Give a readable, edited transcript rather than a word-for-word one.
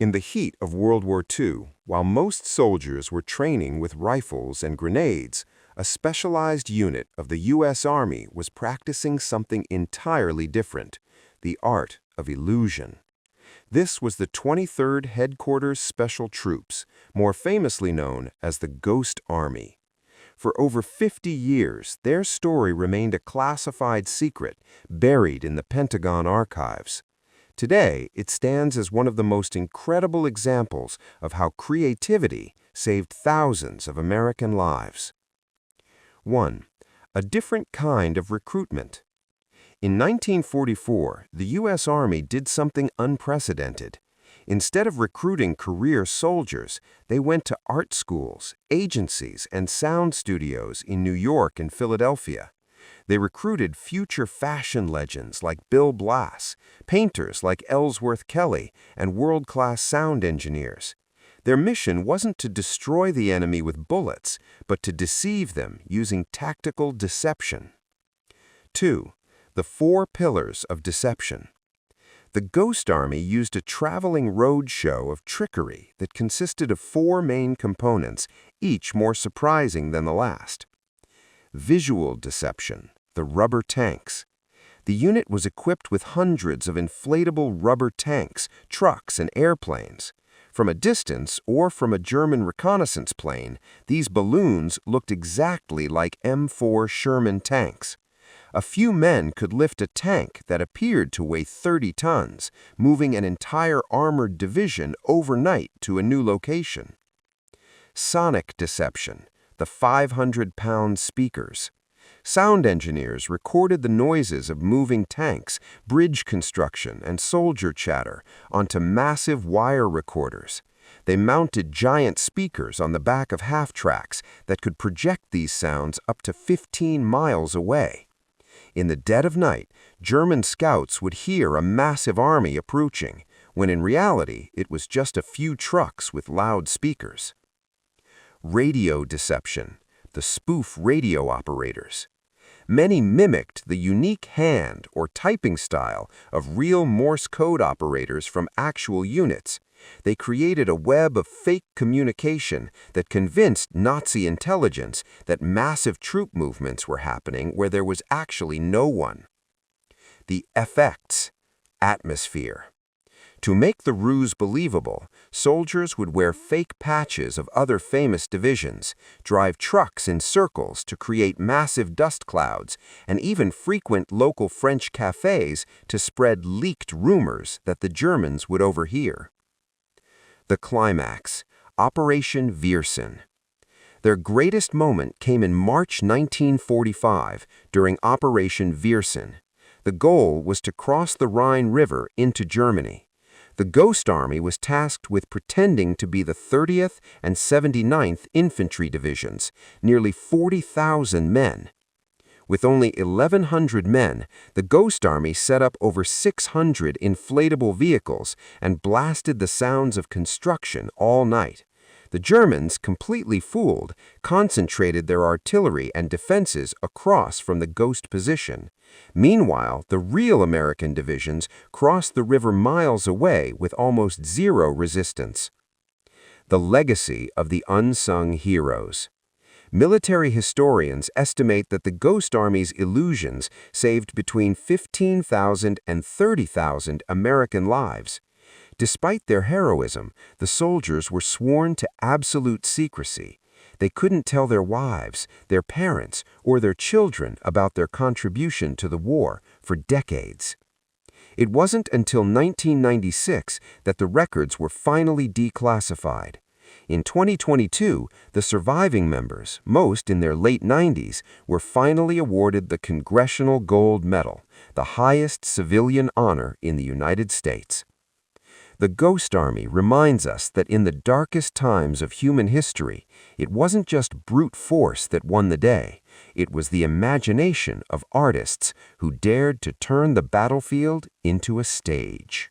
In the heat of World War II, while most soldiers were training with rifles and grenades, a specialized unit of the U.S. Army was practicing something entirely different, the art of illusion. This was the 23rd Headquarters Special Troops, more famously known as the Ghost Army. For over 50 years, their story remained a classified secret, buried in the Pentagon archives. Today, it stands as one of the most incredible examples of how creativity saved thousands of American lives. 1. A different kind of recruitment. In 1944, the U.S. Army did something unprecedented. Instead of recruiting career soldiers, they went to art schools, agencies, and sound studios in New York and Philadelphia. They recruited future fashion legends like Bill Blass, painters like Ellsworth Kelly, and world-class sound engineers. Their mission wasn't to destroy the enemy with bullets, but to deceive them using tactical deception. 2. The 4 pillars of deception. The Ghost Army used a traveling road show of trickery that consisted of 4 main components, each more surprising than the last. Visual deception, the rubber tanks. The unit was equipped with hundreds of inflatable rubber tanks, trucks, and airplanes. From a distance or from a German reconnaissance plane, these balloons looked exactly like M4 Sherman tanks. A few men could lift a tank that appeared to weigh 30 tons, moving an entire armored division overnight to a new location. Sonic deception, the 500-pound speakers. Sound engineers recorded the noises of moving tanks, bridge construction, and soldier chatter onto massive wire recorders. They mounted giant speakers on the back of half-tracks that could project these sounds up to 15 miles away. In the dead of night, German scouts would hear a massive army approaching, when in reality it was just a few trucks with loud speakers. Radio deception, the spoof radio operators. Many mimicked the unique hand or typing style of real Morse code operators from actual units. They created a web of fake communication that convinced Nazi intelligence that massive troop movements were happening where there was actually no one. The effects, atmosphere. To make the ruse believable, soldiers would wear fake patches of other famous divisions, drive trucks in circles to create massive dust clouds, and even frequent local French cafes to spread leaked rumors that the Germans would overhear. The climax, Operation Viersen. Their greatest moment came in March 1945 during Operation Viersen. The goal was to cross the Rhine River into Germany. The Ghost Army was tasked with pretending to be the 30th and 79th Infantry Divisions, nearly 40,000 men. With only 1,100 men, the Ghost Army set up over 600 inflatable vehicles and blasted the sounds of construction all night. The Germans, completely fooled, concentrated their artillery and defenses across from the Ghost position. Meanwhile, the real American divisions crossed the river miles away with almost zero resistance. The legacy of the unsung heroes. Military historians estimate that the Ghost Army's illusions saved between 15,000 and 30,000 American lives. Despite their heroism, the soldiers were sworn to absolute secrecy. They couldn't tell their wives, their parents, or their children about their contribution to the war for decades. It wasn't until 1996 that the records were finally declassified. In 2022, the surviving members, most in their late 90s, were finally awarded the Congressional Gold Medal, the highest civilian honor in the United States. The Ghost Army reminds us that in the darkest times of human history, it wasn't just brute force that won the day. It was the imagination of artists who dared to turn the battlefield into a stage.